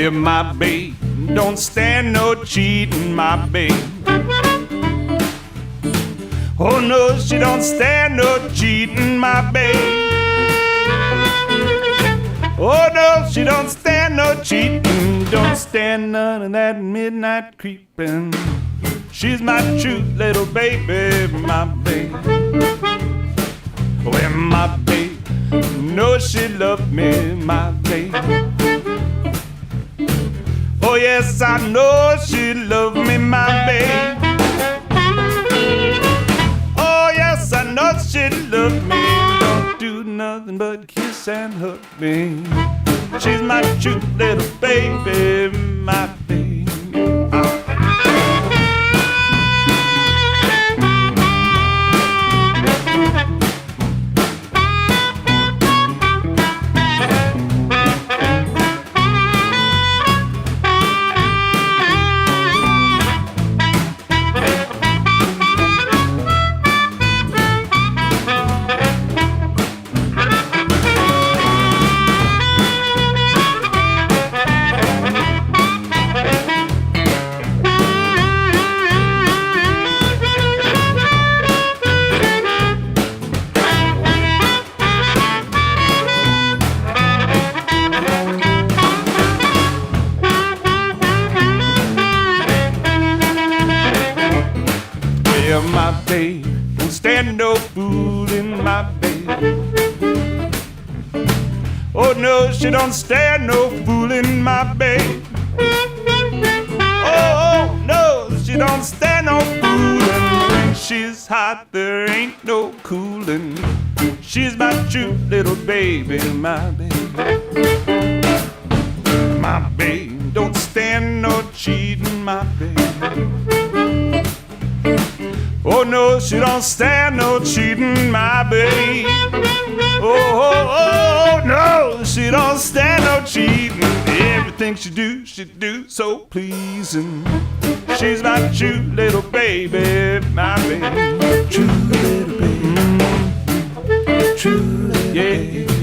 Well, my babe don't stand no cheating, my babe. Oh no, she don't stand no cheating, my babe. Oh no, she don't stand no cheating, don't stand none of that midnight creeping. She's my true little baby, my babe. Well, my babe knows she loved me, my babe. Oh yes, I know she loved me, my babe. Oh yes, I know she loved me. Don't do nothing but kiss and hug me. She's my cute little baby, my baby. My babe don't stand no fooling, my babe. Oh no, she don't stand no fooling, my babe. Oh no, she don't stand no fooling. When she's hot, there ain't no cooling. She's my true little baby, my babe. My babe don't stand no cheating, my babe. Oh no, she don't stand no cheating, my babe. Oh no, she don't stand no cheating. Everything she do so pleasing. She's my true little baby, my baby. True little baby. True little baby. Yeah.